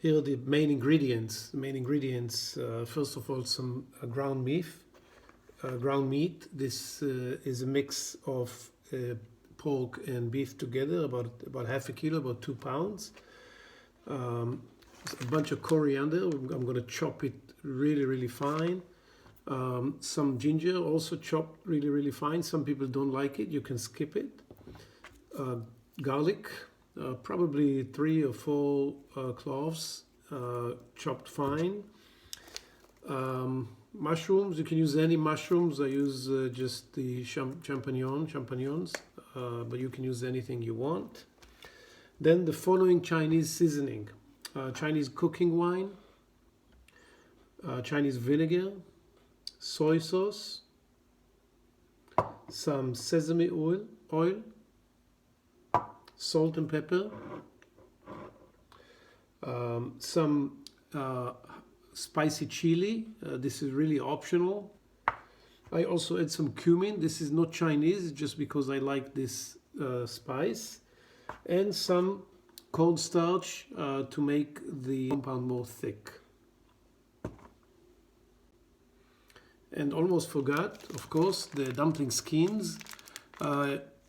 Here are the main ingredients. First of all, some ground meat. This is a mix of pork and beef together, about half a kilo, about 2 pounds. A bunch of coriander. I'm going to chop it really fine. Some ginger, also chopped really fine. Some people don't like it, you can skip it. Garlic, probably 3 or 4 cloves, chopped fine. Mushrooms, you can use any mushrooms. I use just the champignons, but you can use anything you want. Then the following Chinese seasoning: Chinese cooking wine, Chinese vinegar, soy sauce, some sesame oil, salt and pepper, some spicy chili. This is really optional. I also add some cumin. This is not Chinese, just because I like this spice. And some cornstarch to make the compound more thick. And almost forgot, of course, the dumpling skins.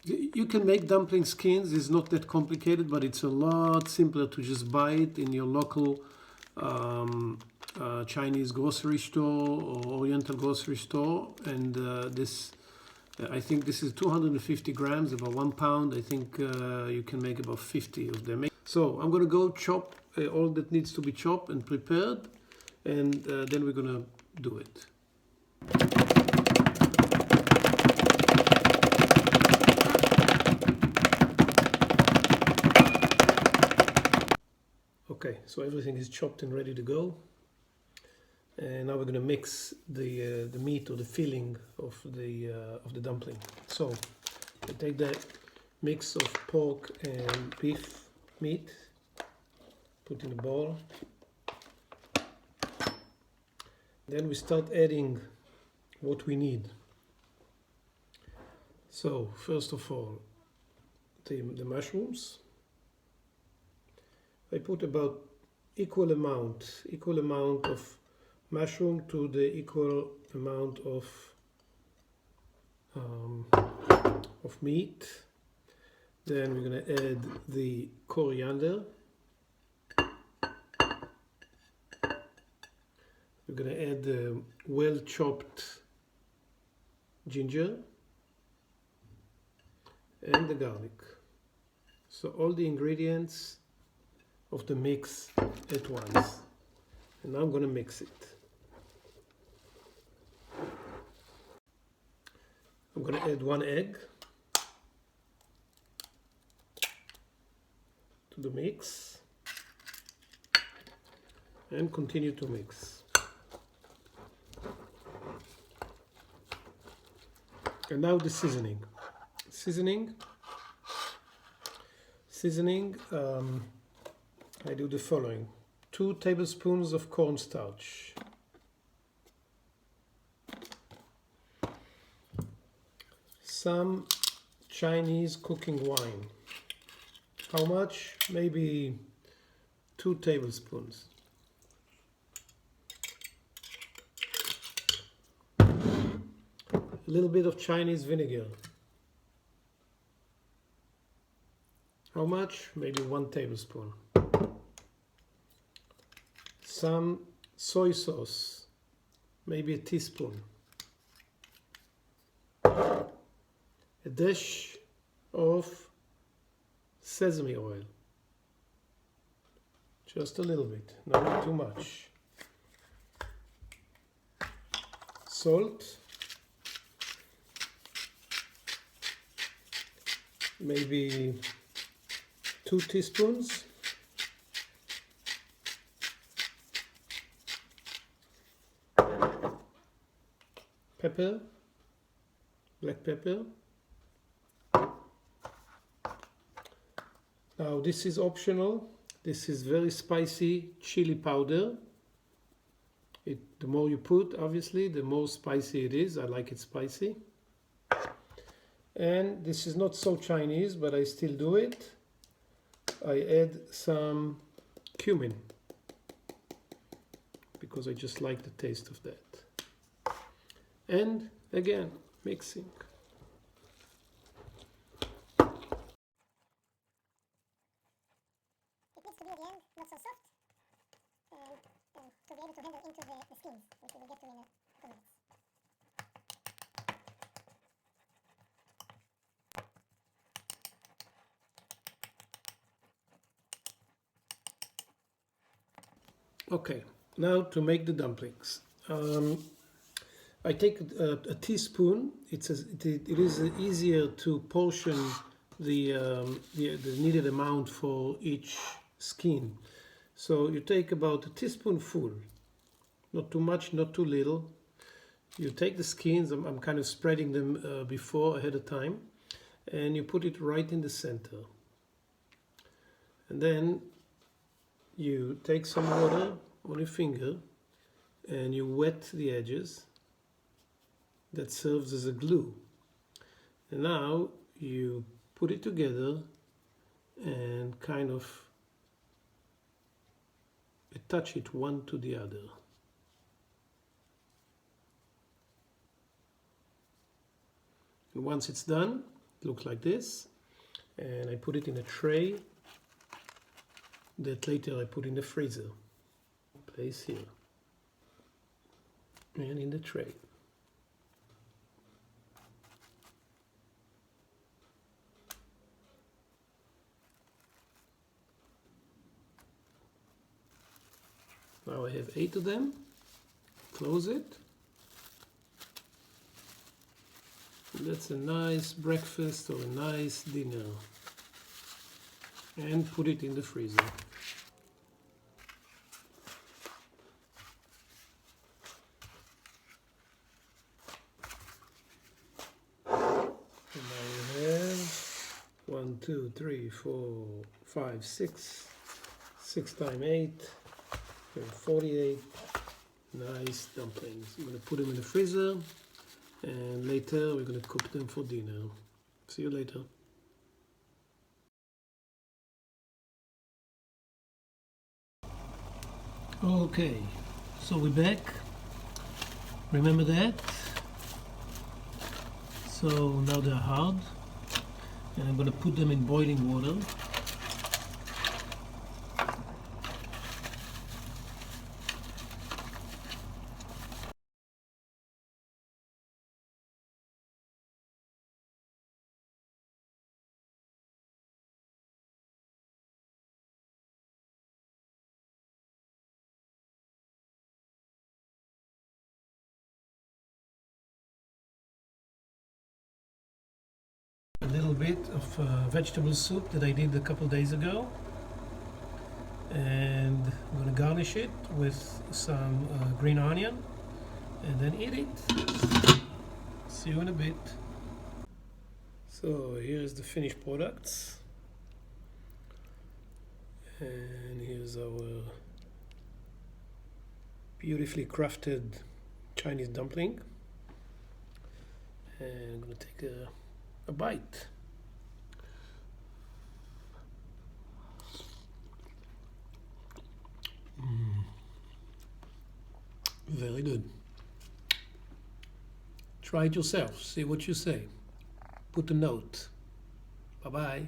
You can make dumpling skins. It's not that complicated, but it's a lot simpler to just buy it in your local Chinese grocery store or Oriental grocery store. And I think this is 250 grams, about 1 pound. I think you can make about 50 of them. So I'm going to go chop all that needs to be chopped and prepared, and then we're going to do it. Okay, so everything is chopped and ready to go. And now we're going to mix the meat or the filling of the dumpling. So I take that mix of pork and beef meat, put in a bowl. Then we start adding what we need. So first of all, the mushrooms. I put about equal amount of mushroom to the equal amount of meat. Then we're going to add the coriander. We're going to add the well chopped ginger and the garlic. So all the ingredients of the mix at once. And now I'm going to mix it. I'm going to add 1 egg to the mix and continue to mix. And now the seasoning. I do the following: 2 tablespoons of cornstarch, some Chinese cooking wine. How much? Maybe 2 tablespoons. A little bit of Chinese vinegar. How much? Maybe 1 tablespoon. Some soy sauce, maybe a teaspoon. A dash of sesame oil. Just a little bit, not too much. Salt. Maybe 2 teaspoons. Pepper, black pepper. Now this is optional. This is very spicy chili powder. The more you put, obviously, the more spicy it is. I like it spicy. And this is not so Chinese, but I still do it. I add some cumin. because I just like the taste of that. And again, mixing. It needs to be at the end not so soft, and to be able to handle into the skins, which we will get to in a couple minutes. Okay, now to make the dumplings. I take a teaspoon. It is easier to portion the needed amount for each skin. So you take about a teaspoonful, not too much, not too little. You take the skins, I'm kind of spreading them before, ahead of time, and you put it right in the center. And then you take some water on your finger and you wet the edges. That serves as a glue. And now you put it together and kind of attach it one to the other. And once it's done, it looks like this. And I put it in a tray that later I put in the freezer. Place here. And in the tray. Now I have 8 of them. Close it. And that's a nice breakfast or a nice dinner. And put it in the freezer. And now we have 1, 2, 3, 4, 5, 6. 6 times 8. 48 nice dumplings. I'm going to put them in the freezer and later we're going to cook them for dinner. See you later. Okay, so we're back. Remember that? So now they're hard and I'm going to put them in boiling water. A little bit of vegetable soup that I did a couple days ago, and I'm going to garnish it with some green onion and then eat it. See you in a bit. So here's the finished products, and here's our beautifully crafted Chinese dumpling, and I'm going to take a bite. Very good. Try it yourself, see what you say. Put a note. Bye-bye.